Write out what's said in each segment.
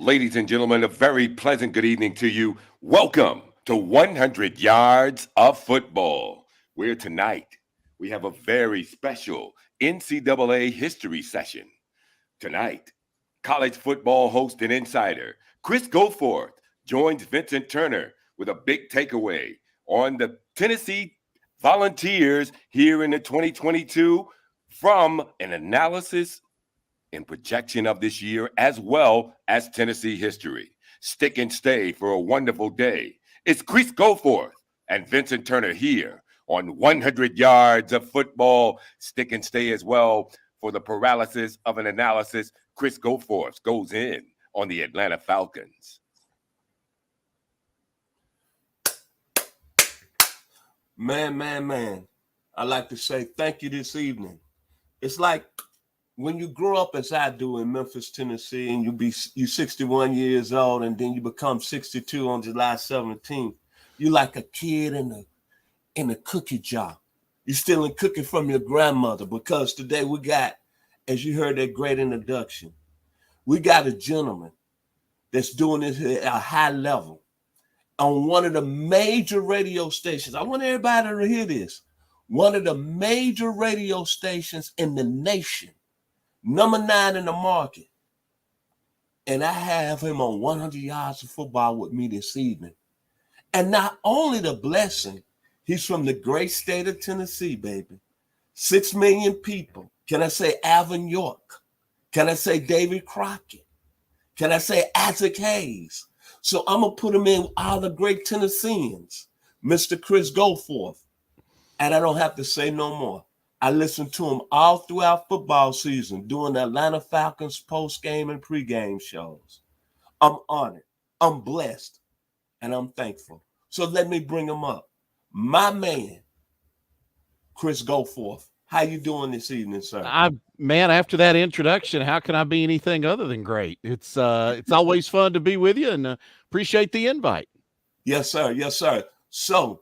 Ladies and gentlemen, a very pleasant good evening to you. Welcome to 100 Yards of Football, where tonight we have a very special NCAA history session. Tonight, college football host and insider Chris Goforth joins Vincent Turner with a big takeaway on the Tennessee Volunteers here in the 2022 from an analysis and projection of this year, as well as Tennessee history. Stick and stay for a wonderful day. It's Chris Goforth and Vincent Turner here on 100 Yards of Football. Stick and stay as well for the paralysis of an analysis. Chris Goforth goes in on the Atlanta Falcons. Man. I'd like to say thank you this evening. It's like when you grow up as I do in Memphis, Tennessee, and you're 61 years old, and then you become 62 on July 17th, you're like a kid in a cookie jar. You're stealing cookie from your grandmother, because today we got, as you heard that great introduction, we got a gentleman that's doing this at a high level on one of the major radio stations. I want everybody to hear this. One of the major radio stations in the nation. Number 9 in the market. And I have him on 100 Yards of Football with me this evening. And not only the blessing, he's from the great state of Tennessee, baby. 6 million people. Can I say Alvin York? Can I say David Crockett? Can I say Isaac Hayes? So I'm going to put him in with all the great Tennesseans. Mr. Chris Goforth. And I don't have to say no more. I listened to him all throughout football season, doing the Atlanta Falcons post-game and pre-game shows. I'm honored, I'm blessed, and I'm thankful. So let me bring him up. My man, Chris Goforth. How you doing this evening, sir? Man, after that introduction, how can I be anything other than great? It's always fun to be with you, and appreciate the invite. Yes, sir. Yes, sir. So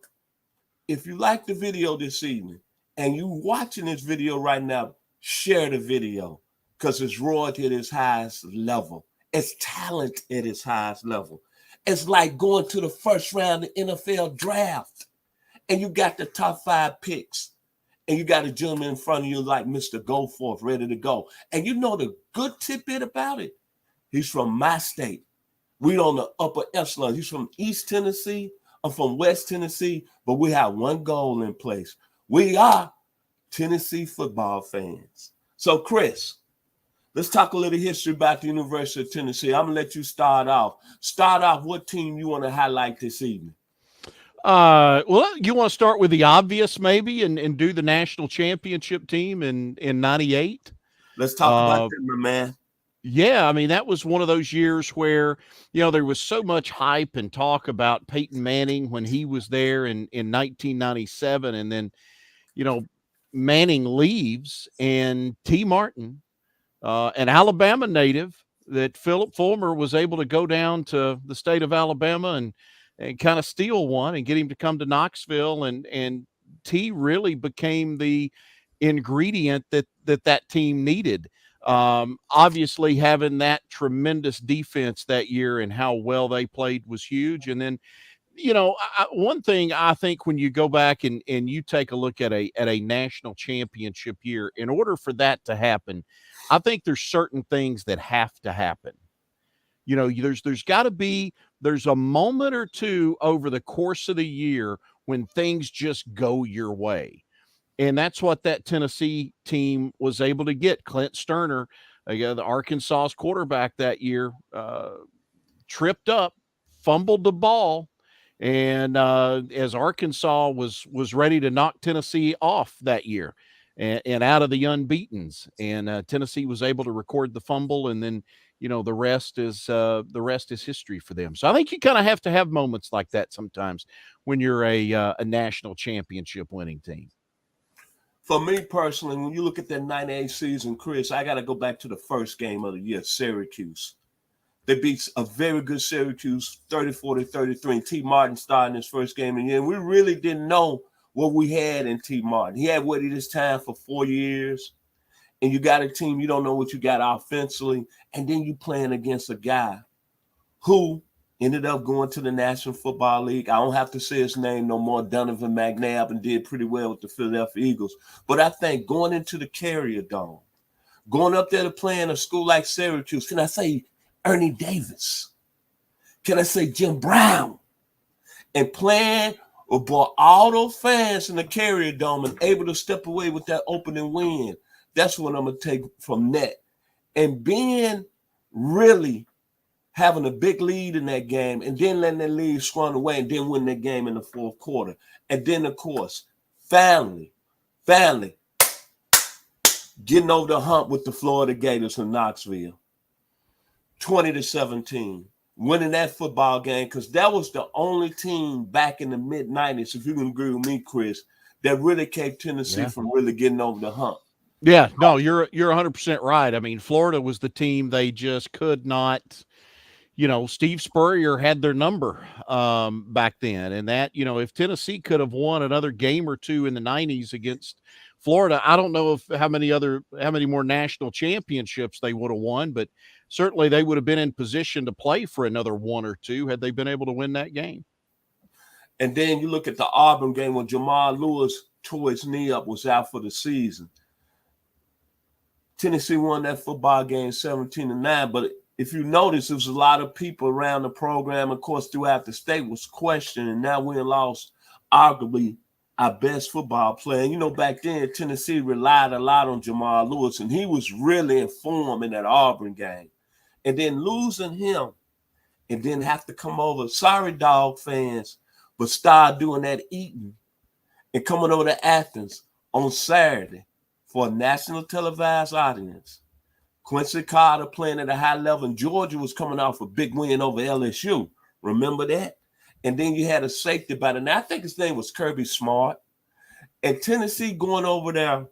if you like the video this evening, and you watching this video right now, share the video, because it's royalty at its highest level. It's talent at its highest level. It's like going to the first round of the NFL draft, and you got the top 5 picks, and you got a gentleman in front of you like Mr. Goforth, ready to go. And you know the good tidbit about it? He's from my state. We on the upper echelon. He's from East Tennessee. I'm from West Tennessee, but we have one goal in place. We are Tennessee football fans. So, Chris, let's talk a little history about the University of Tennessee. I'm going to let you start off. Start off what team you want to highlight this evening. Well, you want to start with the obvious maybe and do the national championship team in 98? Let's talk about them, my man. Yeah, I mean, that was one of those years where, there was so much hype and talk about Peyton Manning when he was there in 1997. And then, Manning leaves, and T. Martin, an Alabama native that Philip Fulmer was able to go down to the state of Alabama and kind of steal one and get him to come to Knoxville. And T really became the ingredient that team needed. Obviously having that tremendous defense that year and how well they played was huge. And then, one thing I think when you go back and you take a look at a national championship year, in order for that to happen, I think there's certain things that have to happen. There's got to be, there's a moment or two over the course of the year when things just go your way. And that's what that Tennessee team was able to get. Clint Sterner, the Arkansas's quarterback that year, tripped up, fumbled the ball, and as Arkansas was ready to knock Tennessee off that year and out of the unbeatens, and Tennessee was able to record the fumble, and then the rest is history for them. So I think you kind of have to have moments like that sometimes when you're a national championship winning team. For me personally, when you look at that 98 season, Chris, I got to go back to the first game of the year, Syracuse. They beat a very good Syracuse 34-33. T. Martin starting his first game in the year. And we really didn't know what we had in T. Martin. He had waited his time for 4 years. And you got a team, you don't know what you got offensively. And then you playing against a guy who ended up going to the National Football League. I don't have to say his name no more, Donovan McNabb, and did pretty well with the Philadelphia Eagles. But I think going into the Carrier Dome, going up there to play in a school like Syracuse, can I say Ernie Davis? Can I say Jim Brown? And playing with all those fans in the Carrier Dome and able to step away with that opening win. That's what I'm going to take from that. And being really having a big lead in that game and then letting that lead squander away and then win that game in the fourth quarter. And then, of course, finally, getting over the hump with the Florida Gators in Knoxville. 20-17. Winning that football game because that was the only team back in the mid-90s, if you can agree with me, Chris, that really kept Tennessee from really getting over the hump. Yeah, no, you're 100% right. I mean, Florida was the team they just could not, Steve Spurrier had their number back then. And that, if Tennessee could have won another game or two in the 90s against Florida, I don't know how many more national championships they would have won, but certainly they would have been in position to play for another one or two had they been able to win that game. And then you look at the Auburn game when Jamal Lewis tore his knee up, was out for the season. Tennessee won that football game 17-9, but if you notice, there was a lot of people around the program, of course, throughout the state was questioning. Now we lost arguably our best football player. And, back then, Tennessee relied a lot on Jamal Lewis, and he was really in form in that Auburn game. And then losing him and then have to come over, sorry, Dog fans, but start doing that eating and coming over to Athens on Saturday for a national televised audience. Quincy Carter playing at a high level, and Georgia was coming off a big win over LSU. Remember that? And then you had a safety by the name. I think his name was Kirby Smart. And Tennessee going over there,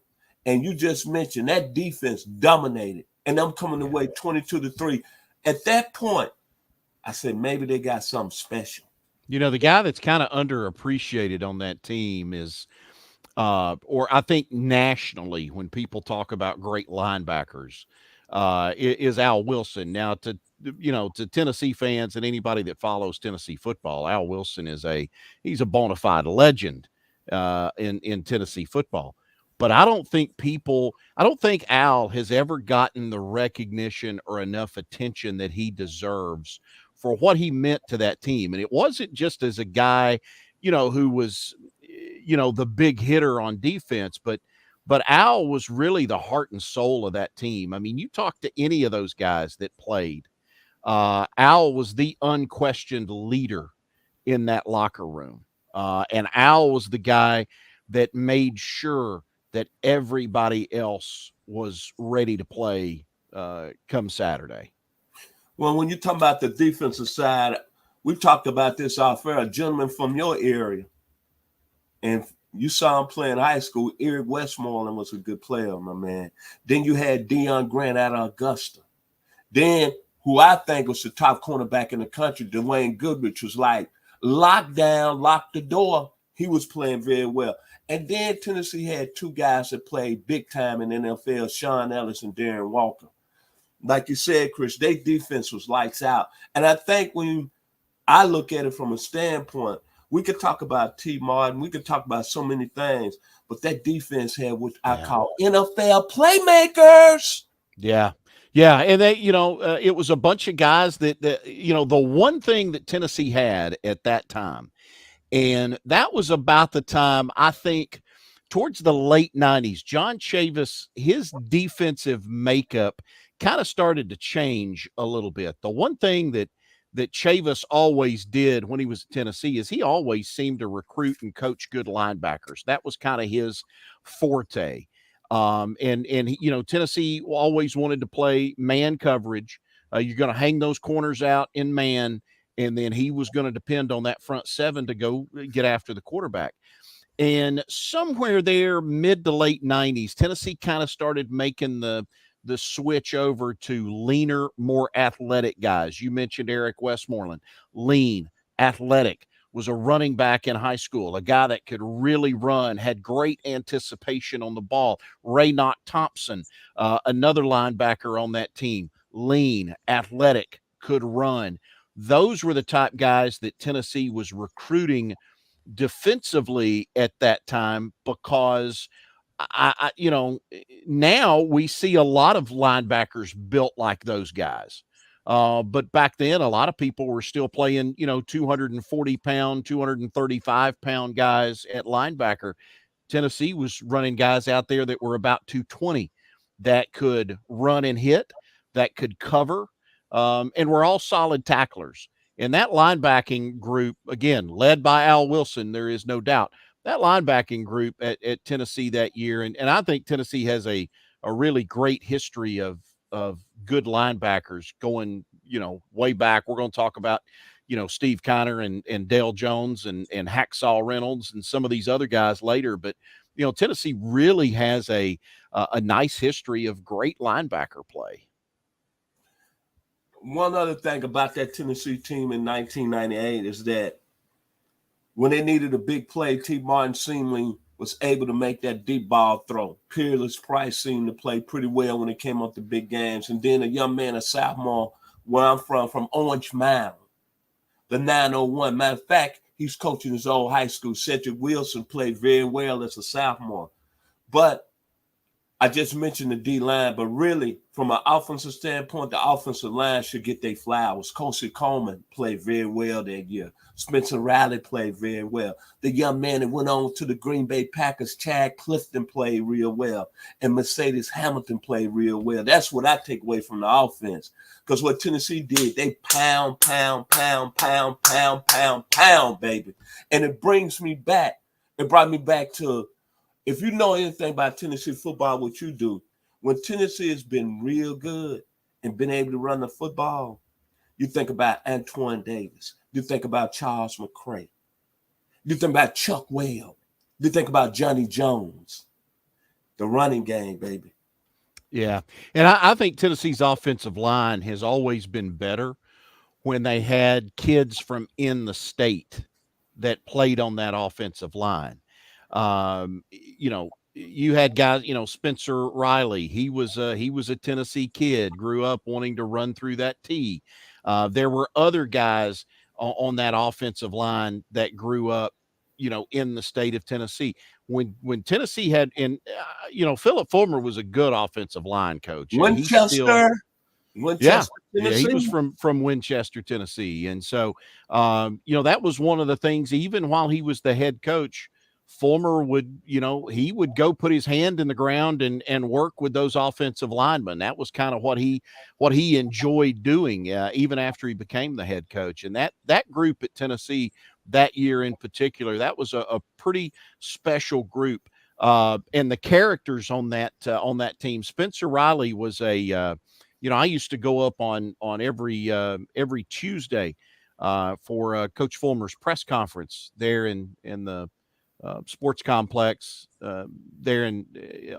and you just mentioned that defense dominated, and them coming away 22-3. At that point, I said maybe they got something special. The guy that's kind of underappreciated on that team is or I think nationally when people talk about great linebackers, is Al Wilson. Now to Tennessee fans and anybody that follows Tennessee football, Al Wilson he's a bona fide legend in Tennessee football. But I don't think Al has ever gotten the recognition or enough attention that he deserves for what he meant to that team. And it wasn't just as a guy, who was, the big hitter on defense, but Al was really the heart and soul of that team. I mean, you talk to any of those guys that played, Al was the unquestioned leader in that locker room. And Al was the guy that made sure that everybody else was ready to play come Saturday. Well, when you talk about the defensive side, we've talked about this off air, a gentleman from your area. And you saw him play in high school. Eric Westmoreland was a good player, my man. Then you had Deion Grant out of Augusta. Then, who I think was the top cornerback in the country, Dwayne Goodrich, was like, lock down, lock the door. He was playing very well. And then Tennessee had two guys that played big time in the NFL, Sean Ellis and Darren Walker. Like you said, Chris, their defense was lights out. And I think when I look at it from a standpoint, we could talk about T. Martin. We could talk about so many things, but that defense had what I call NFL playmakers. Yeah. Yeah. And they, it was a bunch of guys that, the one thing that Tennessee had at that time, and that was about the time, I think, towards the late 90s, John Chavis, his defensive makeup kind of started to change a little bit. The one thing that Chavis always did when he was at Tennessee is he always seemed to recruit and coach good linebackers. That was kind of his forte. And Tennessee always wanted to play man coverage. You're going to hang those corners out in man, and then he was going to depend on that front seven to go get after the quarterback. And somewhere there, mid to late 90s, Tennessee kind of started making the switch over to leaner, more athletic guys. You mentioned Eric Westmoreland, lean, athletic, was a running back in high school, a guy that could really run, had great anticipation on the ball. Raynott Thompson, another linebacker on that team, lean, athletic, could run. those were the type guys that Tennessee was recruiting defensively at that time, because now we see a lot of linebackers built like those guys. But back then, a lot of people were still playing, 240 pound, 235-pound guys at linebacker. Tennessee was running guys out there that were about 220 that could run and hit, that could cover, and were all solid tacklers. And that linebacking group, again, led by Al Wilson, there is no doubt. That linebacking group at Tennessee that year, and I think Tennessee has a really great history of good linebackers going, way back. We're going to talk about, Steve Kiner and Dale Jones and Hacksaw Reynolds and some of these other guys later. But, Tennessee really has a nice history of great linebacker play. One other thing about that Tennessee team in 1998 is that when they needed a big play, T. Martin Seamley was able to make that deep ball throw. Peerless Price seemed to play pretty well when it came up to big games. And then a young man, a sophomore, where I'm from Orange Mound, the 901. Matter of fact, he's coaching his old high school. Cedric Wilson played very well as a sophomore. But I just mentioned the D-line, but really, from an offensive standpoint, the offensive line should get their flowers. Kosi Coleman played very well that year. Spencer Riley played very well. The young man that went on to the Green Bay Packers, Chad Clifton, played real well. And Mercedes Hamilton played real well. That's what I take away from the offense. Because what Tennessee did, they pound, baby. And it brings me back. It brought me back to, if you know anything about Tennessee football, what you do, when Tennessee has been real good and been able to run the football, you think about Antoine Davis. You think about Charles McCray. You think about Chuck Weld. You think about Johnny Jones. The running game, baby. Yeah. And I think Tennessee's offensive line has always been better when they had kids from in the state that played on that offensive line. You had guys, Spencer Riley, he was a Tennessee kid, grew up wanting to run through that T. There were other guys on that offensive line that grew up, in the state of Tennessee. When Tennessee had, and Philip Fulmer was a good offensive line coach. Winchester, yeah, Tennessee. he was from Winchester, Tennessee. And so, that was one of the things, even while he was the head coach, Fulmer would, he would go put his hand in the ground and work with those offensive linemen. That was kind of what he enjoyed doing, even after he became the head coach. And that group at Tennessee that year in particular, that was a pretty special group. And the characters on that team, Spencer Riley was I used to go up on every Tuesday for Coach Fulmer's press conference there in the sports complex there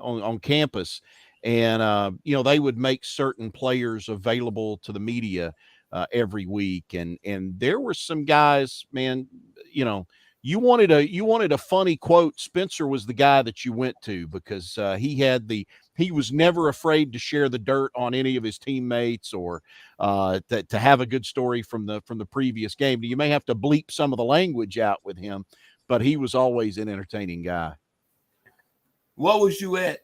on campus. And, they would make certain players available to the media every week. And there were some guys, man, you wanted a funny quote. Spencer was the guy that you went to, because he was never afraid to share the dirt on any of his teammates, or to have a good story from the previous game. You may have to bleep some of the language out with him, but he was always an entertaining guy. What was you at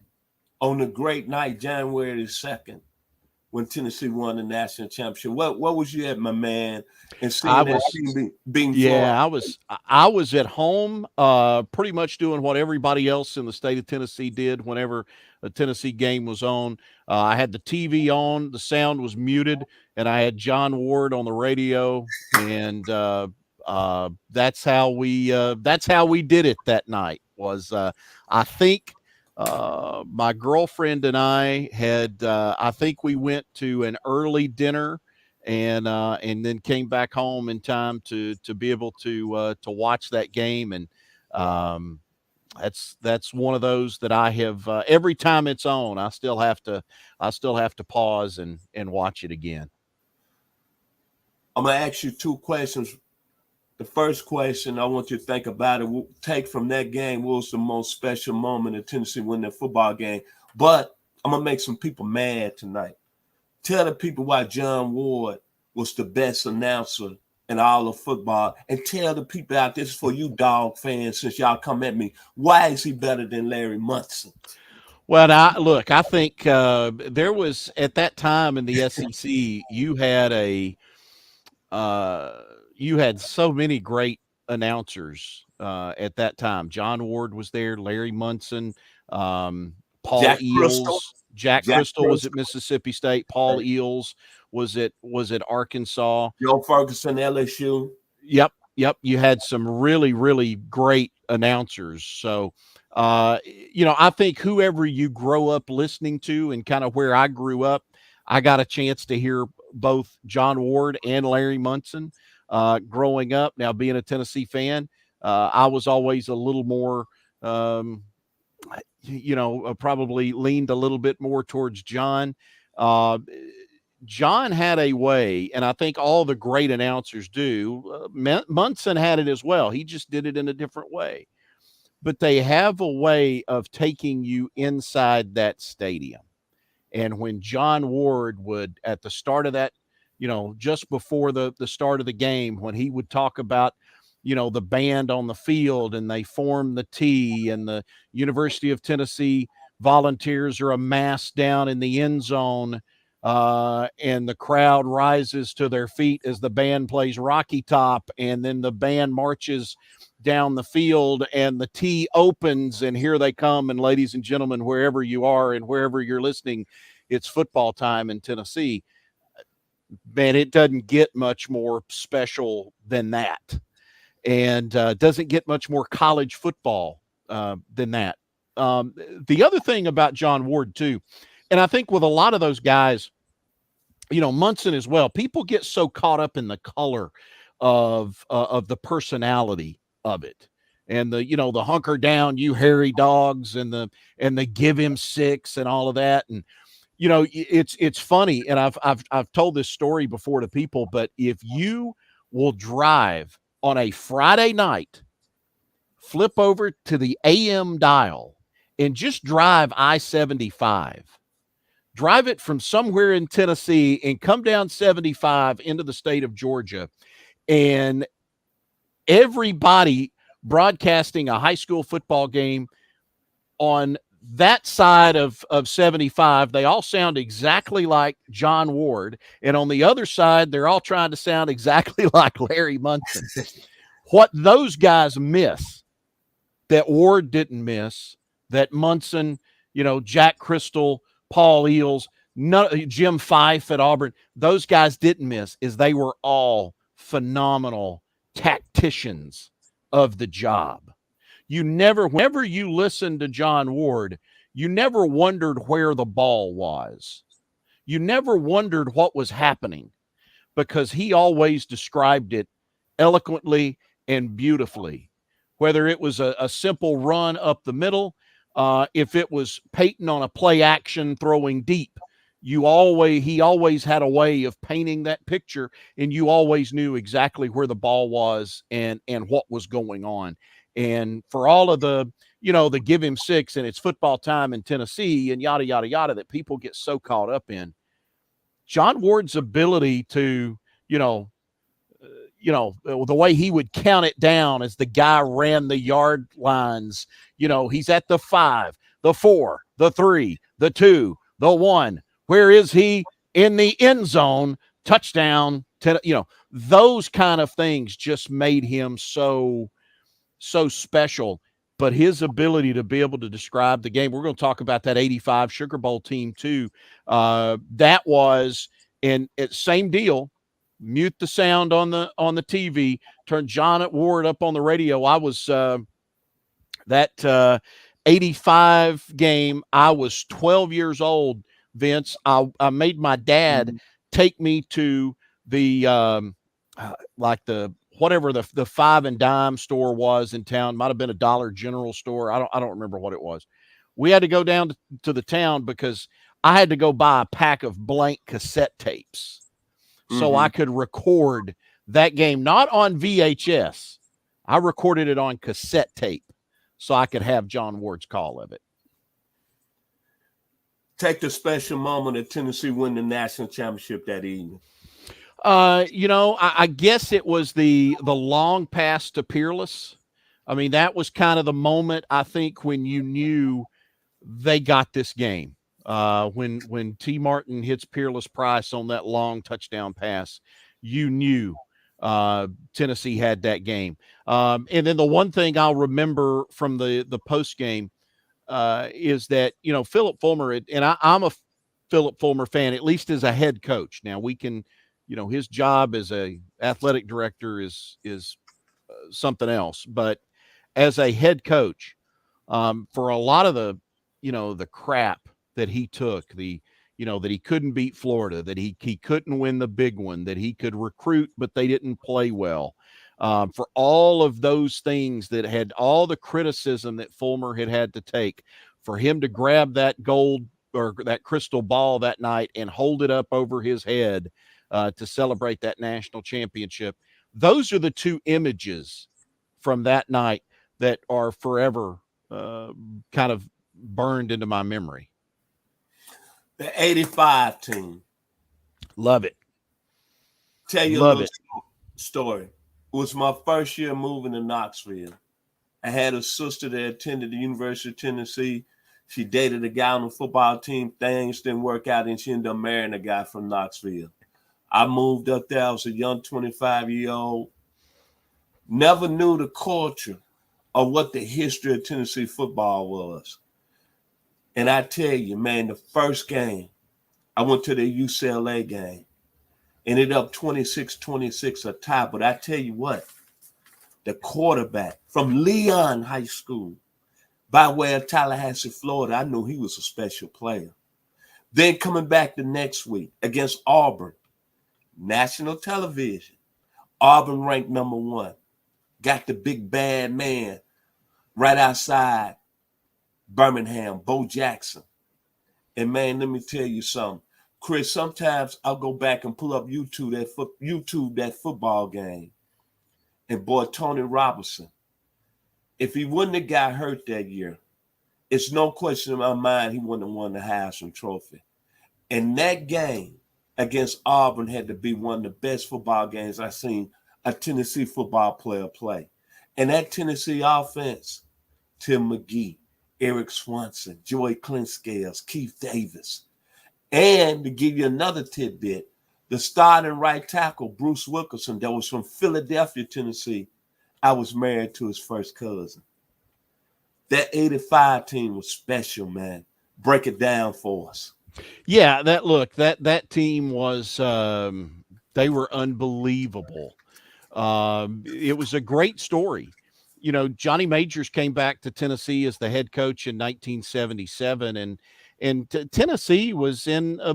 on the great night, January 2nd, when Tennessee won the national championship? What was you at, my man? And seeing that team being formed? I was at home, pretty much doing what everybody else in the state of Tennessee did whenever a Tennessee game was on. I had the TV on, the sound was muted, and I had John Ward on the radio, and that's how we did it that night. Was I think my girlfriend and I had I think we went to an early dinner and then came back home in time to be able to watch that game. And that's one of those that I have every time it's on, I still have to pause and watch it again. I'm gonna ask you two questions. The first question, I want you to think about it. We'll take from that game, what was the most special moment in Tennessee winning that football game? But I'm going to make some people mad tonight. Tell the people why John Ward was the best announcer in all of football. And tell the people out this for you dog fans, since y'all come at me, why is he better than Larry Munson? Well, now, look, I think there was at that time in the SEC, uh, you had so many great announcers at that time. John Ward was there, Larry Munson, Paul Jack Crystal. Eels, Jack Jack Crystal was at Crystal. Mississippi State, Paul Right. Eels was at Arkansas. Joe Ferguson, LSU. Yep. You had some really, really great announcers. So, I think whoever you grow up listening to, and kind of where I grew up, I got a chance to hear both John Ward and Larry Munson growing up. Now, being a Tennessee fan, I was always a little more, probably leaned a little bit more towards John. Uh, John had a way, and I think all the great announcers do. Munson had it as well. He just did it in a different way. But they have a way of taking you inside that stadium. And when John Ward would, at the start of that, just before the start of the game, when he would talk about, the band on the field and they form the T, and the University of Tennessee volunteers are amassed down in the end zone, and the crowd rises to their feet as the band plays Rocky Top, and then the band marches down the field and the T opens, and here they come. And ladies and gentlemen, wherever you are and wherever you're listening, it's football time in Tennessee. Man, it doesn't get much more special than that, and doesn't get much more college football than that. The other thing about John Ward too, and I think with a lot of those guys, Munson as well, people get so caught up in the color of the personality of it, and the hunker down, you hairy dogs, and the give him six and all of that. And it's funny, and I've told this story before to people, but if you will drive on a Friday night, flip over to the AM dial and just drive I-75. Drive it from somewhere in Tennessee and come down 75 into the state of Georgia, and everybody broadcasting a high school football game on that side of 75, they all sound exactly like John Ward. And on the other side, they're all trying to sound exactly like Larry Munson. What those guys miss that Ward didn't miss, that Munson, Jack Crystal, Paul Eels, Jim Fife at Auburn, those guys didn't miss, is they were all phenomenal tacticians of the job. Whenever you listened to John Ward, you never wondered where the ball was. You never wondered what was happening, because he always described it eloquently and beautifully. Whether it was a simple run up the middle, if it was Peyton on a play action throwing deep, he always had a way of painting that picture, and you always knew exactly where the ball was and what was going on. And for all of the give him six and it's football time in Tennessee and yada, yada, yada, that people get so caught up in, John Ward's ability to, the way he would count it down as the guy ran the yard lines, he's at the 5, the 4, the 3, the 2, the 1. Where is he? In the end zone, touchdown. Those kind of things just made him so special. But his ability to be able to describe the game, we're going to talk about that 85 Sugar Bowl team too. That was, and it's same deal. Mute the sound on the TV, turn John Ward up on the radio. I was that 85 game, I was 12 years old, Vince. I made my dad take me to the whatever the 5 and dime store was in town. Might have been a Dollar General store. I don't remember what it was. We had to go down to the town because I had to go buy a pack of blank cassette tapes so I could record that game, not on VHS. I recorded it on cassette tape so I could have John Ward's call of it. Take the special moment that Tennessee win the national championship that evening. I guess it was the long pass to Peerless. I mean, that was kind of the moment I think when you knew they got this game. When T. Martin hits Peerless Price on that long touchdown pass, you knew Tennessee had that game. And then the one thing I'll remember from the post game is that Philip Fulmer, and I'm a Philip Fulmer fan, at least as a head coach. Now we can, his job as a athletic director is something else, but as a head coach, for a lot of the crap that he took, that he couldn't beat Florida, that he couldn't win the big one, that he could recruit but they didn't play well. For all of those things that had all the criticism that Fulmer had to take, for him to grab that gold or that crystal ball that night and hold it up over his head to celebrate that national championship, those are the two images from that night that are forever kind of burned into my memory. The 85 team. Love it. Tell you Love a little it. story. It was my first year moving to Knoxville. I had a sister that attended the University of Tennessee. She dated a guy on the football team. Things didn't work out, and she ended up marrying a guy from Knoxville. I moved up there. I was a young 25-year-old. Never knew the culture of what the history of Tennessee football was. And I tell you, man, the first game, I went to the UCLA game. Ended up 26-26 a tie. But I tell you what, the quarterback from Leon High School, by way of Tallahassee, Florida, I knew he was a special player. Then coming back the next week against Auburn, national television, Auburn ranked number 1. Got the big bad man right outside Birmingham, Bo Jackson. And man, let me tell you something. Chris, sometimes I'll go back and pull up YouTube that football game. And boy, Tony Robinson, if he wouldn't have got hurt that year, it's no question in my mind he wouldn't have won the Heisman Trophy. And that game against Auburn had to be one of the best football games I've seen a Tennessee football player play. And that Tennessee offense, Tim McGee, Eric Swanson, Joey Clinkscales, Keith Davis. And to give you another tidbit, the starting right tackle, Bruce Wilkerson, that was from Philadelphia, Tennessee, I was married to his first cousin. That 85 team was special, man. Break it down for us. Yeah, that team was they were unbelievable. It was a great story. Johnny Majors came back to Tennessee as the head coach in 1977, and Tennessee was in a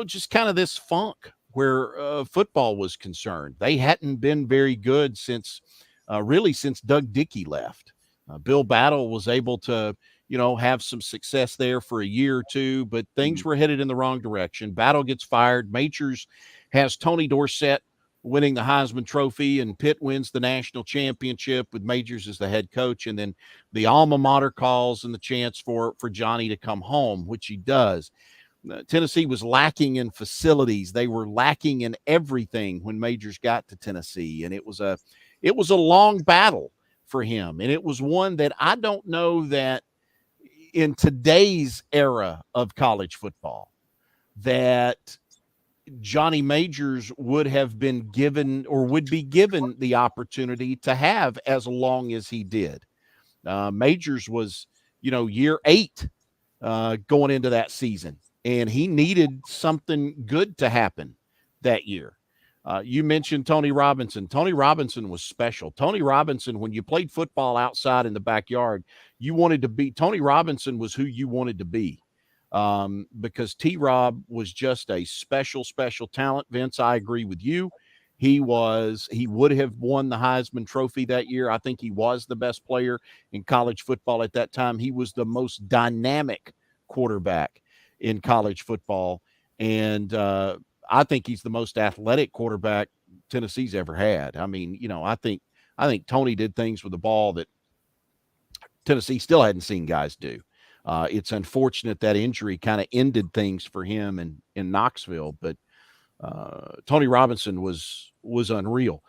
just kind of this funk where football was concerned. They hadn't been very good since Doug Dickey left. Bill Battle was able to have some success there for a year or two, but things were headed in the wrong direction. Battle gets fired. Majors has Tony Dorsett winning the Heisman Trophy, and Pitt wins the national championship with Majors as the head coach. And then the alma mater calls and the chance for Johnny to come home, which he does. Tennessee was lacking in facilities. They were lacking in everything when Majors got to Tennessee. And it was a long battle for him. And it was one that I don't know that in today's era of college football that Johnny Majors would have been given or would be given the opportunity to have as long as he did. Majors was, year 8 going into that season, and he needed something good to happen that year. You mentioned Tony Robinson. Tony Robinson was special. Tony Robinson, when you played football outside in the backyard, you wanted to be – Tony Robinson was who you wanted to be. Because T-Rob was just a special, special talent. Vince, I agree with you. He would have won the Heisman Trophy that year. I think he was the best player in college football at that time. He was the most dynamic quarterback in college football. And I think he's the most athletic quarterback Tennessee's ever had. I mean, I think Tony did things with the ball that Tennessee still hadn't seen guys do. It's unfortunate that injury kind of ended things for him in Knoxville, but Tony Robinson was unreal.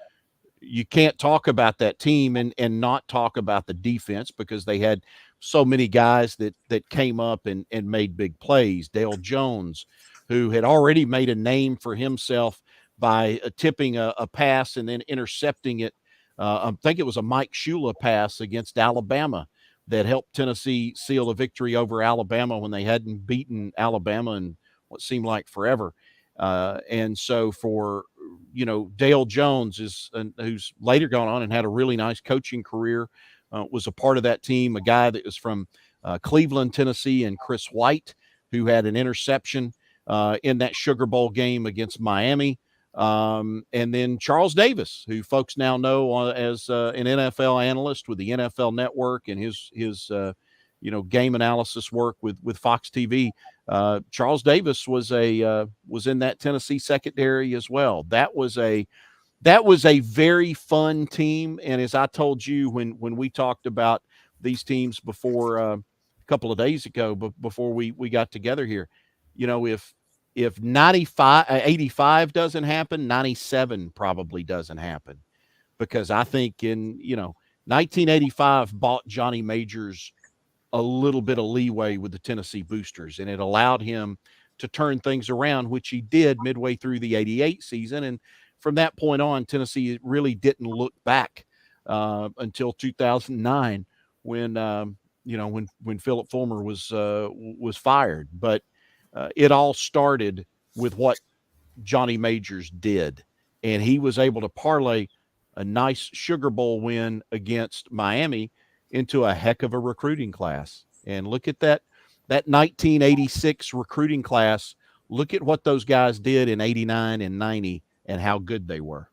You can't talk about that team and not talk about the defense because they had so many guys that came up and made big plays. Dale Jones, who had already made a name for himself by tipping a pass and then intercepting it. I think it was a Mike Shula pass against Alabama that helped Tennessee seal a victory over Alabama when they hadn't beaten Alabama in what seemed like forever. And so for Dale Jones who's later gone on and had a really nice coaching career, was a part of that team. A guy that was from Cleveland, Tennessee, and Chris White, who had an interception in that Sugar Bowl game against Miami. And then Charles Davis, who folks now know as an NFL analyst with the NFL Network and his game analysis work with Fox TV. Charles Davis was in that Tennessee secondary as well. That was a very fun team. And as I told you when we talked about these teams before a couple of days ago, before we got together here, if 85 doesn't happen, 97 probably doesn't happen, because I think in 1985 bought Johnny Majors a little bit of leeway with the Tennessee Boosters, and it allowed him to turn things around, which he did midway through the 88 season. And from that point on, Tennessee really didn't look back until 2009 when Philip Fulmer was fired. But it all started with what Johnny Majors did, and he was able to parlay a nice Sugar Bowl win against Miami into a heck of a recruiting class. And look at that 1986 recruiting class. Look at what those guys did in 89 and 90 and how good they were.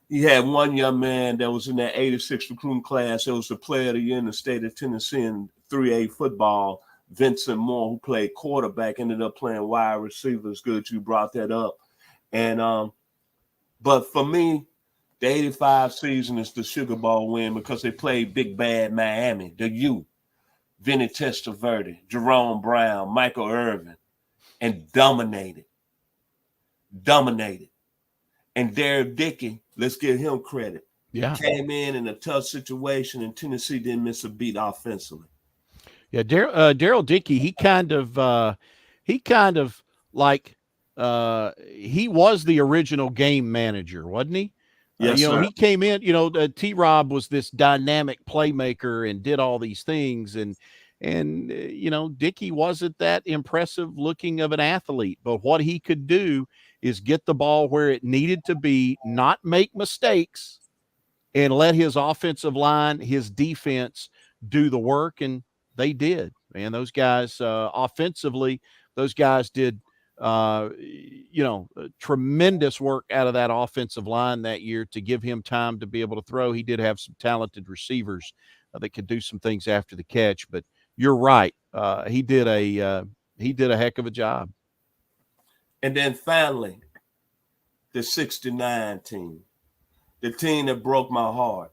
You had one young man that was in that 86 recruiting class. It was the player of the year in the state of Tennessee in 3A football, Vincent Moore, who played quarterback, ended up playing wide receiver. It's good you brought that up. And but for me, the 85 season is the Sugar Bowl win because they played Big Bad Miami, the U, Vinny Testaverde, Jerome Brown, Michael Irvin, and dominated. And Derek Dickey, let's give him credit. Yeah. Came in a tough situation, and Tennessee didn't miss a beat offensively. Yeah, Daryl Dickey, he kind of like he was the original game manager, wasn't he? Yes, sir. He came in, T-Rob was this dynamic playmaker and did all these things. And Dickey wasn't that impressive looking of an athlete, but what he could do is get the ball where it needed to be, not make mistakes, and let his offensive line, his defense do the work. And they did, man. Those guys offensively, those guys did tremendous work out of that offensive line that year to give him time to be able to throw. He did have some talented receivers that could do some things after the catch, but you're right. He did a heck of a job. And then finally, the 69 team, the team that broke my heart.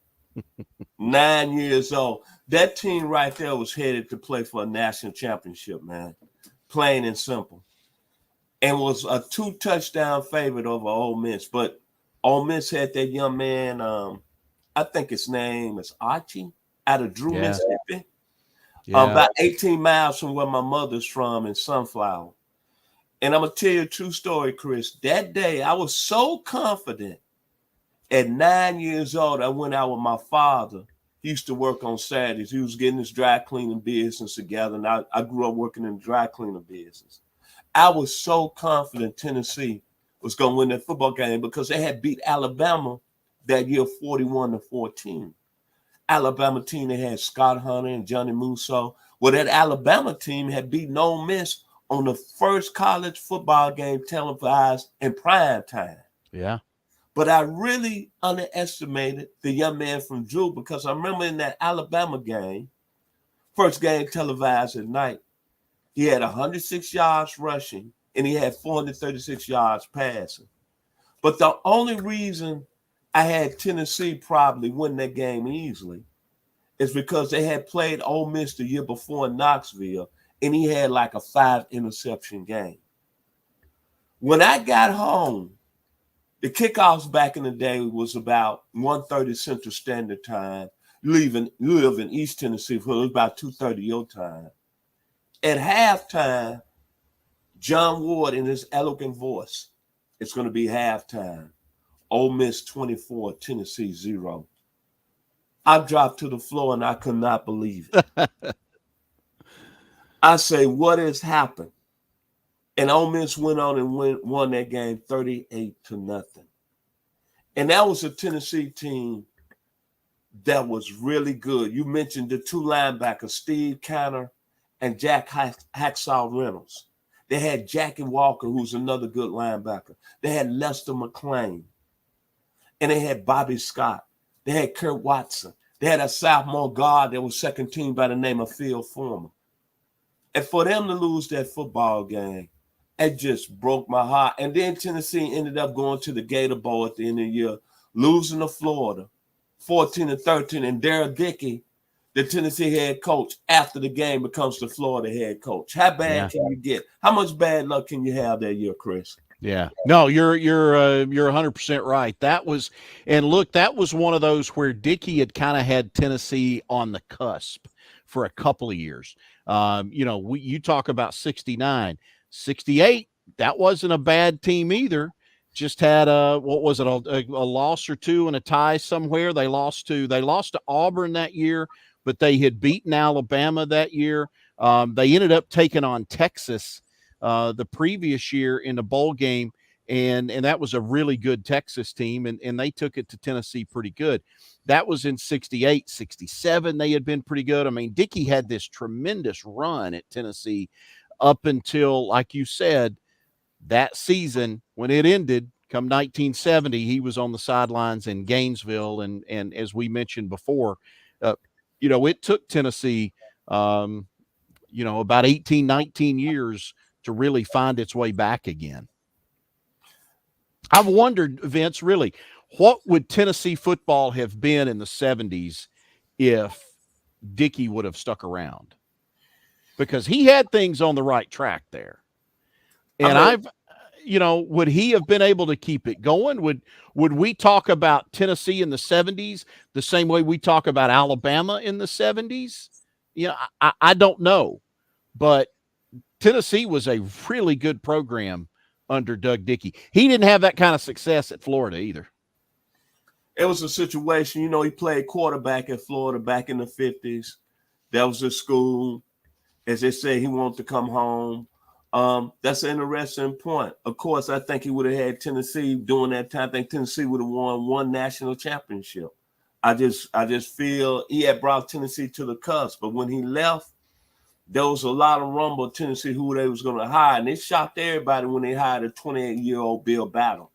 9 years old. That team right there was headed to play for a national championship, man. Plain and simple. And was a 2-touchdown favorite over Ole Miss. But Ole Miss had that young man, I think his name is Archie, out of Drew, Mississippi. Yeah. About 18 miles from where my mother's from in Sunflower. And I'm going to tell you a true story, Chris. That day, I was so confident. At 9 years old, I went out with my father. He used to work on Saturdays. He was getting his dry cleaning business together, and I grew up working in the dry cleaning business. I was so confident Tennessee was going to win that football game because they had beat Alabama that year 41-14. Alabama team, they had Scott Hunter and Johnny Musso. Well, that Alabama team had beaten Ole Miss on the first college football game televised in prime time. Yeah. But I really underestimated the young man from Drew because I remember in that Alabama game, first game televised at night, he had 106 yards rushing and he had 436 yards passing. But the only reason I had Tennessee probably win that game easily is because they had played Ole Miss the year before in Knoxville and he had like a 5 interception game. When I got home, the kickoffs back in the day was about 1:30 Central Standard Time. You live in East Tennessee, so it was about 2:30 your time. At halftime, John Ward in his elegant voice, it's going to be halftime. Ole Miss 24, Tennessee 0. I dropped to the floor and I could not believe it. I say, what has happened? And Ole Miss went on and won that game 38-0. And that was a Tennessee team that was really good. You mentioned the two linebackers, Steve Canner and Jack Hacksaw Reynolds. They had Jackie Walker, who's another good linebacker. They had Lester McLean. And they had Bobby Scott. They had Kurt Watson. They had a sophomore guard that was second team by the name of Phil Foreman. And for them to lose that football game, it just broke my heart. And then Tennessee ended up going to the Gator Bowl at the end of the year, losing to Florida, 14-13. And Darryl Dickey, the Tennessee head coach, after the game becomes the Florida head coach. How bad can you get? How much bad luck can you have that year, Chris? Yeah, no, you're 100% right. That was, and look, that was one of those where Dickey had kind of had Tennessee on the cusp for a couple of years. You talk about 69, 68. That wasn't a bad team either. Just had a loss or two and a tie somewhere. They lost to Auburn that year, but they had beaten Alabama that year. They ended up taking on Texas the previous year in the bowl game, and that was a really good Texas team, and they took it to Tennessee pretty good. That was in 68, 67. They had been pretty good. I mean, Dickey had this tremendous run at Tennessee up until, like you said, that season when it ended, come 1970, he was on the sidelines in Gainesville, and as we mentioned before, it took Tennessee, about 18, 19 years to really find its way back again. I've wondered, Vince, really, what would Tennessee football have been in the 70s if Dickey would have stuck around? Because he had things on the right track there. And would he have been able to keep it going? Would we talk about Tennessee in the 70s the same way we talk about Alabama in the 70s? I don't know. But Tennessee was a really good program under Doug Dickey. He didn't have that kind of success at Florida either. It was a situation, he played quarterback at Florida back in the 50s. That was his school. As they say, he wanted to come home. That's an interesting point. Of course, I think he would have had Tennessee during that time. I think Tennessee would have won one national championship. I just feel he had brought Tennessee to the cusp. But when he left, there was a lot of rumble Tennessee who they was going to hire. And they shocked everybody when they hired a 28-year-old Bill Battle.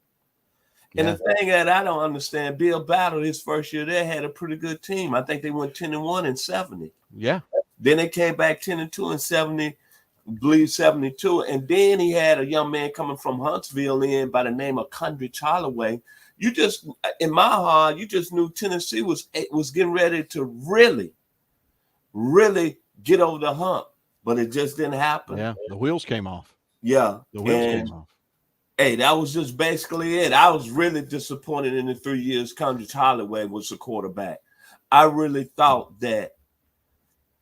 Yeah. And the thing that I don't understand, Bill Battle, his first year there, had a pretty good team. I think they went 10-1 in 70. Yeah. Then they came back 10-2 in 70, I believe 72. And then he had a young man coming from Huntsville in by the name of Condrich Holloway. You just, in my heart, you just knew Tennessee was getting ready to really, really get over the hump, but it just didn't happen. Yeah, the wheels came off. Yeah. The wheels came off. Hey, that was just basically it. I was really disappointed in the 3 years Condrich Holloway was the quarterback. I really thought that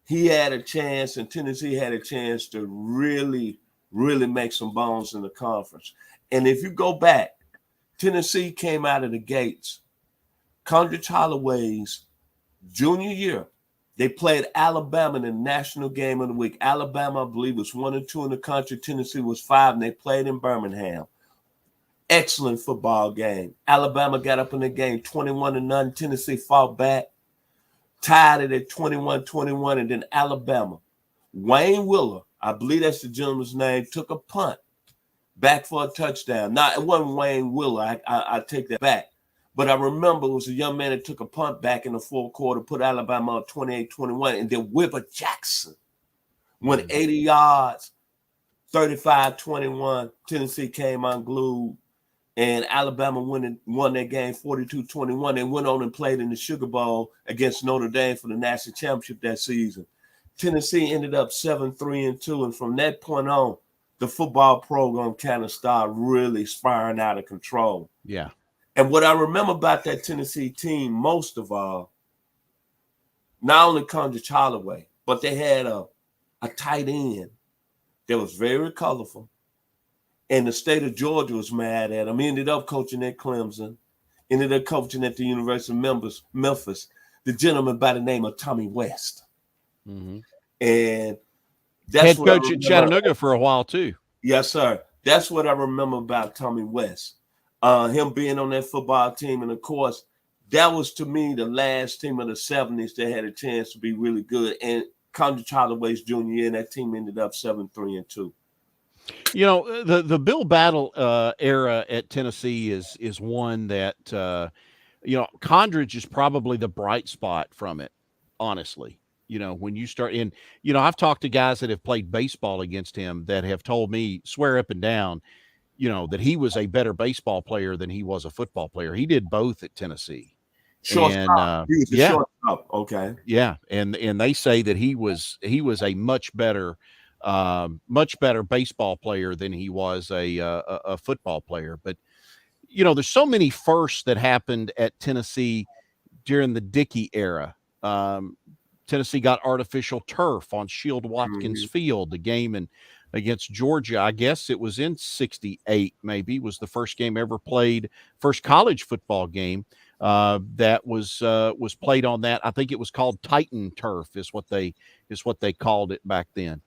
he had a chance and Tennessee had a chance to really, really make some bones in the conference. And if you go back, Tennessee came out of the gates. Condrich Holloway's junior year, they played Alabama in the national game of the week. Alabama, I believe, was 1-2 in the country. Tennessee was 5, and they played in Birmingham. Excellent football game. Alabama got up in the game 21-0. Tennessee fought back, tied it at 21-21, and then Alabama. Wayne Willer, I believe that's the gentleman's name, took a punt back for a touchdown. Now, it wasn't Wayne Willer. I take that back. But I remember it was a young man that took a punt back in the fourth quarter, put Alabama up 28-21, and then Wilbur Jackson went 80 yards, 35-21. Tennessee came unglued, and Alabama won that game 42-21. They went on and played in the Sugar Bowl against Notre Dame for the national championship that season. Tennessee ended up 7-3-2, and from that point on, the football program kind of started really spiraling out of control. Yeah. And what I remember about that Tennessee team, most of all, not only Condrich Holloway, but they had a tight end that was very colorful. And the state of Georgia was mad at him. He ended up coaching at Clemson, ended up coaching at the University of Memphis, the gentleman by the name of Tommy West. Mm-hmm. And that's Head what coach at Chattanooga for a while too. Yes, sir. That's what I remember about Tommy West. Him being on that football team. And of course, that was to me the last team of the 70s that had a chance to be really good. And Condrich Holloway's junior year, and that team ended up 7-3-2. You know, the Bill Battle era at Tennessee is one that Condrich is probably the bright spot from it, honestly. You know, when you start in, I've talked to guys that have played baseball against him that have told me, swear up and down, that he was a better baseball player than he was a football player. He did both at Tennessee. Shortstop. He was the yeah, shortstop. Okay. yeah, and they say that he was a much better baseball player than he was a football player. But there's so many firsts that happened at Tennessee during the Dickey era. Tennessee got artificial turf on Shield Watkins Field. The game against Georgia, I guess it was in '68, maybe, was the first game ever played, first college football game that was played on that. I think it was called Titan turf, is what they called it back then.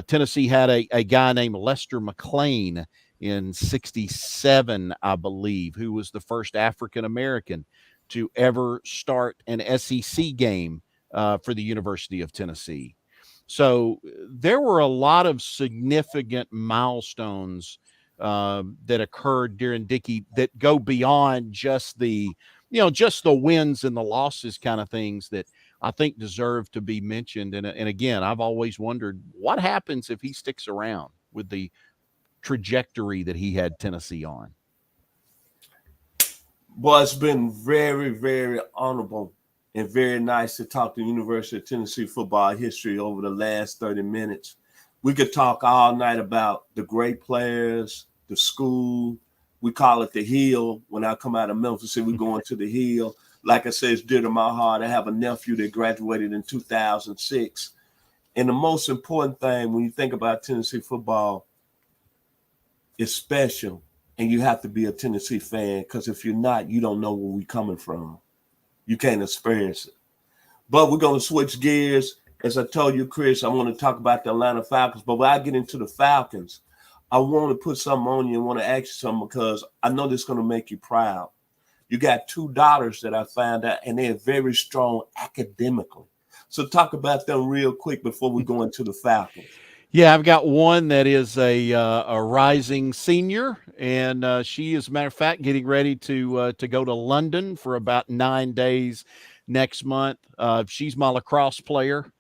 Tennessee had a guy named Lester McLean in '67, I believe, who was the first African American to ever start an SEC game for the University of Tennessee. So there were a lot of significant milestones that occurred during Dickey that go beyond just the wins and the losses kind of things that I think deserve to be mentioned. And again, I've always wondered what happens if he sticks around with the trajectory that he had Tennessee on. Well, it's been very, very honorable and very nice to talk to University of Tennessee football history over the last 30 minutes. We could talk all night about the great players, the school. We call it the Hill. When I come out of Memphis, we're going to the Hill. Like I said, it's dear to my heart. I have a nephew that graduated in 2006. And the most important thing when you think about Tennessee football, it's special. And you have to be a Tennessee fan, because if you're not, you don't know where we're coming from. You can't experience it. But we're going to switch gears. As I told you, Chris, I want to talk about the Atlanta Falcons. But when I get into the Falcons, I want to put something on you and want to ask you something, because I know this is going to make you proud. You got two daughters that I found out, and they're very strong academically. So talk about them real quick before we go into the Falcons. Yeah, I've got one that is a rising senior, and she, as a matter of fact, getting ready to go to London for about 9 days next month. She's my lacrosse player,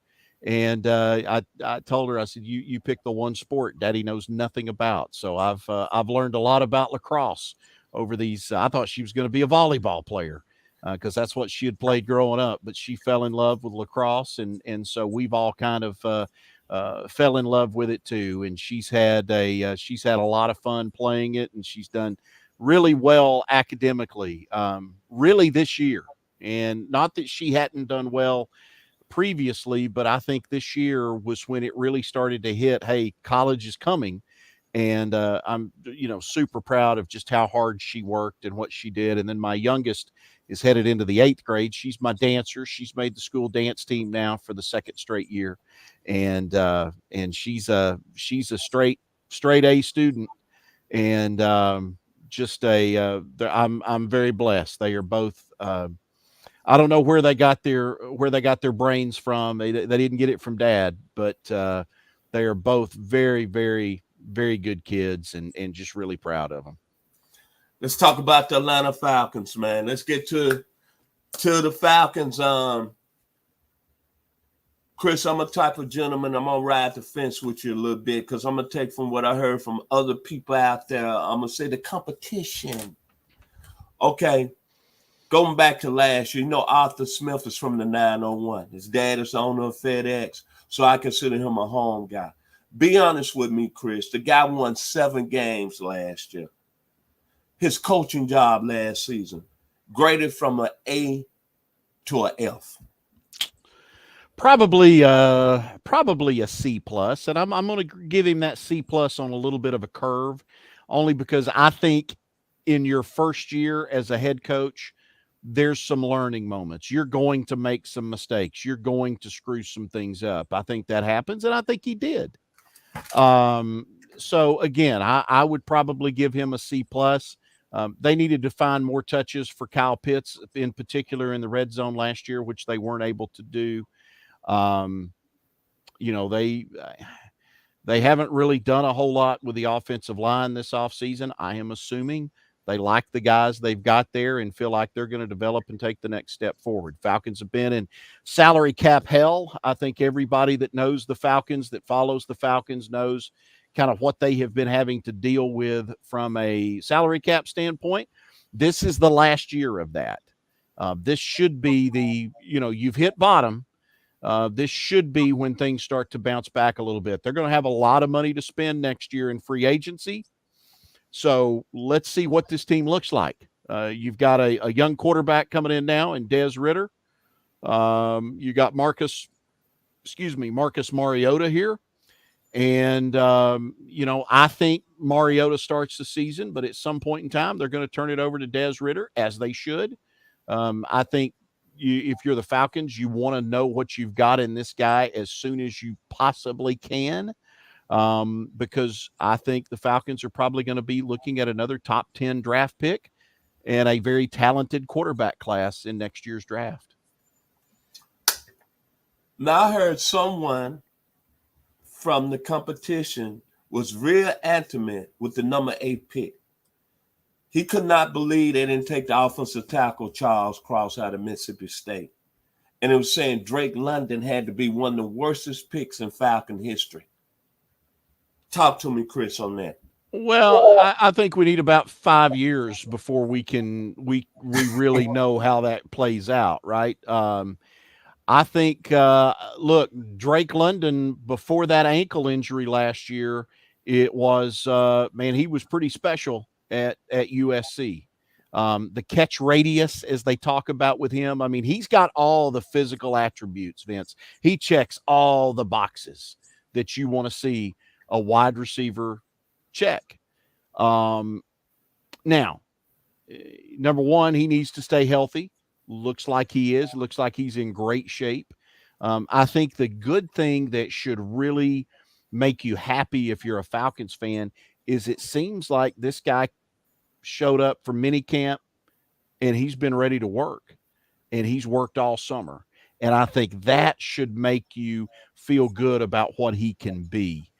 and I told her, I said, you pick the one sport Daddy knows nothing about. So I've learned a lot about lacrosse over these. I thought she was going to be a volleyball player because that's what she had played growing up, but she fell in love with lacrosse, and so we've all kind of fell in love with it too. And she's had a lot of fun playing it, and she's done really well academically, really this year. And not that she hadn't done well previously, but I think this year was when it really started to hit. Hey, college is coming. And I'm, super proud of just how hard she worked and what she did. And then my youngest is headed into the 8th grade. She's my dancer. She's made the school dance team now for the 2nd straight year, and she's a straight A student, and I'm very blessed. They are both. I don't know where they got their brains from. They didn't get it from Dad, but they are both very, very, very good kids, and just really proud of them. Let's talk about the Atlanta Falcons, man. Let's get to the Falcons. Chris, I'm a type of gentleman. I'm gonna ride the fence with you a little bit, because I'm gonna take from what I heard from other people out there. I'm gonna say the competition. Okay. Going back to last year, Arthur Smith is from the 901. His dad is the owner of FedEx, so I consider him a home guy. Be honest with me, Chris. The guy won 7 games last year. His coaching job last season, graded from an A to an F. Probably a C plus, and I'm going to give him that C plus on a little bit of a curve, only because I think in your first year as a head coach, there's some learning moments. You're going to make some mistakes. You're going to screw some things up. I think that happens, and I think he did. So again, I would probably give him a C plus. They needed to find more touches for Kyle Pitts, in particular in the red zone last year, which they weren't able to do. You know, they haven't really done a whole lot with the offensive line this offseason. I am assuming they like the guys they've got there and feel like they're going to develop and take the next step forward. Falcons have been in salary cap hell. I think everybody that knows the Falcons, that follows the Falcons, knows kind of what they have been having to deal with from a salary cap standpoint. This is the last year of that. This should be you've hit bottom. This should be when things start to bounce back a little bit. They're going to have a lot of money to spend next year in free agency. So let's see what this team looks like. You've got a young quarterback coming in now in Des Ridder. You got Marcus Mariota here. And, I think Mariota starts the season, but at some point in time, they're going to turn it over to Des Ridder, as they should. I think if you're the Falcons, you want to know what you've got in this guy as soon as you possibly can, because I think the Falcons are probably going to be looking at another top 10 draft pick and a very talented quarterback class in next year's draft. Now, I heard someone from the competition was real intimate with the number 8 pick. He could not believe they didn't take the offensive tackle Charles Cross out of Mississippi State. And it was saying Drake London had to be one of the worstest picks in Falcon history. Talk to me, Chris, on that. Well, I think we need about 5 years before we really know how that plays out, right? I think, look, Drake London, before that ankle injury last year, it was, he was pretty special at USC. The catch radius, as they talk about with him, he's got all the physical attributes, Vince. He checks all the boxes that you want to see a wide receiver check. Now, number one, he needs to stay healthy. Looks like he is. Looks like he's in great shape. I think the good thing that should really make you happy if you're a Falcons fan is it seems like this guy showed up for minicamp and he's been ready to work, and he's worked all summer. And I think that should make you feel good about what he can be.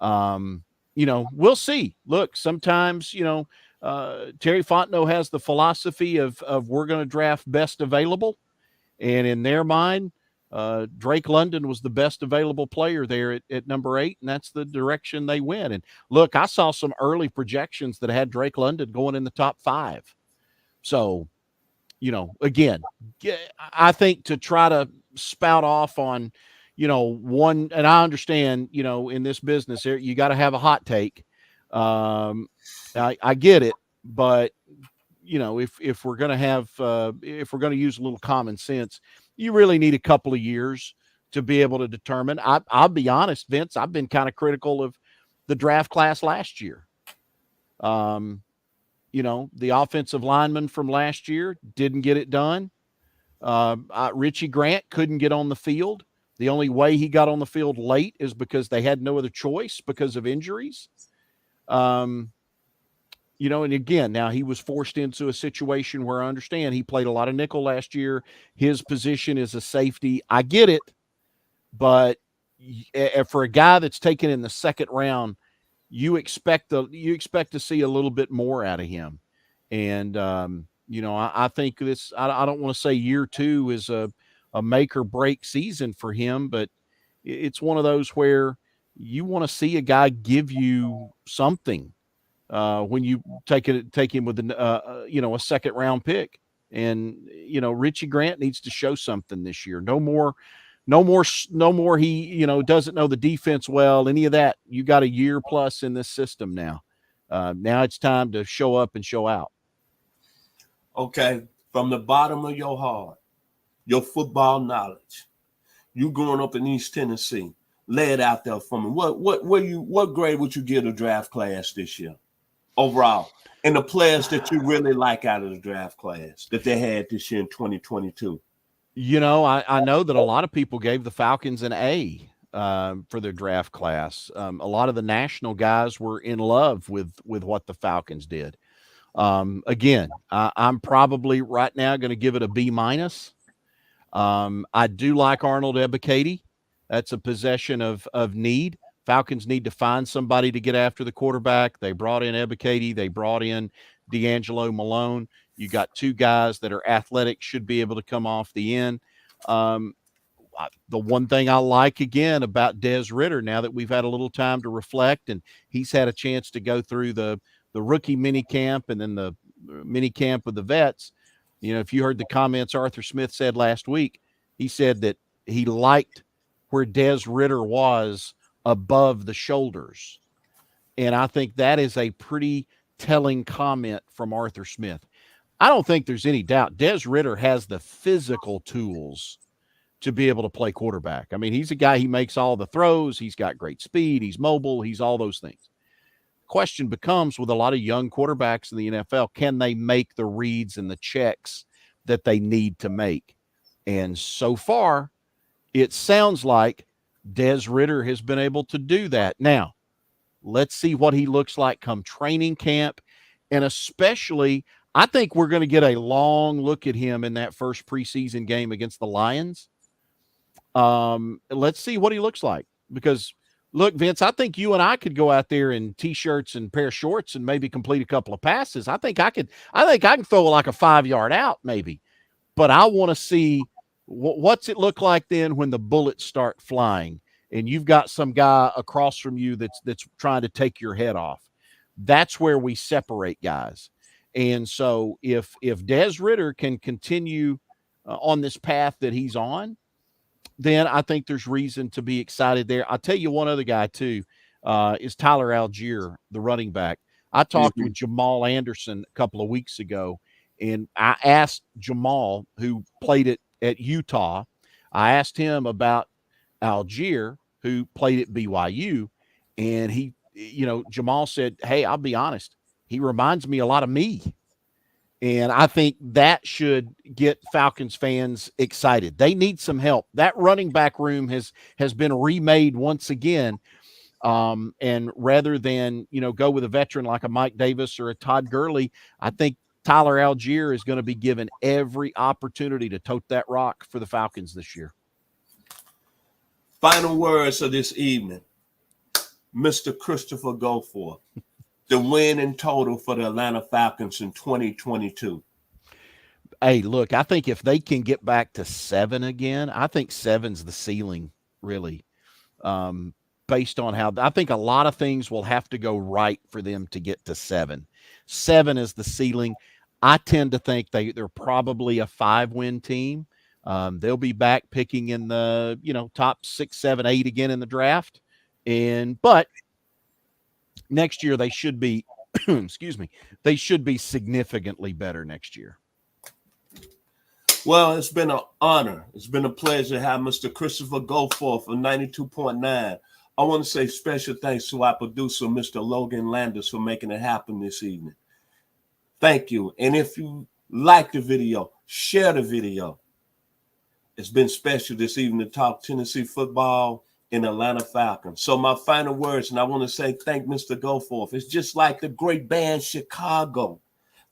We'll see. Look, sometimes, Terry Fontenot has the philosophy of we're going to draft best available. And in their mind, Drake London was the best available player there at number 8, and that's the direction they went. And look, I saw some early projections that had Drake London going in the top 5. So, again, I think to try to spout off on, one, and I understand, in this business, you got to have a hot take. I get it, but if we're going to have, if we're going to use a little common sense, you really need a couple of years to be able to determine. I'll be honest, Vince, I've been kind of critical of the draft class last year. The offensive lineman from last year didn't get it done. Richie Grant couldn't get on the field. The only way he got on the field late is because they had no other choice because of injuries. And again, now he was forced into a situation where I understand he played a lot of nickel last year. His position is a safety. I get it. But for a guy that's taken in the second round, you expect to see a little bit more out of him. And, I think this, I don't want to say year 2 is a make or break season for him, but it's one of those where you want to see a guy give you something when you take him with a second round pick. And, Richie Grant needs to show something this year. No more No more. He, doesn't know the defense well. Any of that. You got a year plus in this system now. Now it's time to show up and show out. Okay, from the bottom of your heart, your football knowledge, you growing up in East Tennessee, lay it out there for me. What grade would you give the draft class this year overall? And the players that you really like out of the draft class that they had this year in 2022? I know that a lot of people gave the Falcons an A for their draft class. A lot of the national guys were in love with what the Falcons did. Again, I'm probably right now going to give it a B minus. I do like Arnold Ebiketie. That's a possession of need. Falcons need to find somebody to get after the quarterback. They brought in Ebiketie. They brought in D'Angelo Malone. You got two guys that are athletic, should be able to come off the end. The one thing I like, again, about Des Ridder, now that we've had a little time to reflect and he's had a chance to go through the rookie mini camp and then the mini camp with the vets, if you heard the comments Arthur Smith said last week, he said that he liked where Des Ridder was above the shoulders. And I think that is a pretty telling comment from Arthur Smith. I don't think there's any doubt Des Ridder has the physical tools to be able to play quarterback. I mean, he's a guy, he makes all the throws. He's got great speed. He's mobile. He's all those things. Question becomes, with a lot of young quarterbacks in the NFL, can they make the reads and the checks that they need to make? And so far, it sounds like Des Ridder has been able to do that. Now, let's see what he looks like come training camp. And especially, I think we're going to get a long look at him in that first preseason game against the Lions. Let's see what he looks like. Because, look, Vince, I think you and I could go out there in T-shirts and pair of shorts and maybe complete a couple of passes. I think I can throw like a 5-yard out maybe. But I want to see what's it look like then when the bullets start flying and you've got some guy across from you that's trying to take your head off. That's where we separate guys. And so if Des Ridder can continue on this path that he's on, then I think there's reason to be excited there. I'll tell you one other guy too, is Tyler Algier, the running back. I talked with Jamal Anderson a couple of weeks ago, and I asked Jamal, who played at Utah, I asked him about Algier, who played at BYU, and he, Jamal said, hey, I'll be honest, he reminds me a lot of me. And I think that should get Falcons fans excited. They need some help. That running back room has been remade once again. And rather than, go with a veteran like a Mike Davis or a Todd Gurley, I think Tyler Algier is going to be given every opportunity to tote that rock for the Falcons this year. Final words of this evening, Mr. Christopher Goforth. The win in total for the Atlanta Falcons in 2022. Hey, look, I think if they can get back to 7 again, I think 7's the ceiling, really, based on how I think a lot of things will have to go right for them to get to 7. 7 is the ceiling. I tend to think they're probably a 5-win team. They'll be back picking in the, top 6, 7, 8 again in the draft. But next year they should be, they should be significantly better next year. Well, it's been an honor. It's been a pleasure to have Mr. Christopher Goforth of 92.9. I want to say special thanks to our producer, Mr. Logan Landers, for making it happen this evening. Thank you. And if you like the video, share the video. It's been special this evening to talk Tennessee football in Atlanta Falcons. So my final words, and I want to say thank Mr. Goforth. It's just like the great band Chicago.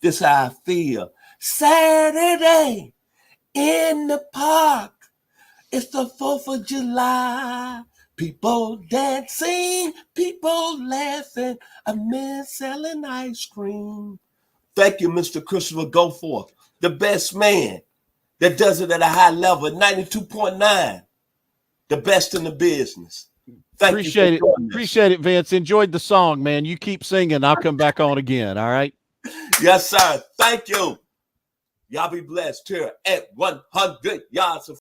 This is how I feel. Saturday in the park. It's the 4th of July. People dancing, people laughing. A man selling ice cream. Thank you, Mr. Christopher Goforth, the best man that does it at a high level, 92.9. The best in the business. Appreciate it, Vince. Enjoyed the song, man. You keep singing. I'll come back on again. All right. Yes, sir. Thank you. Y'all be blessed here at 100 yards of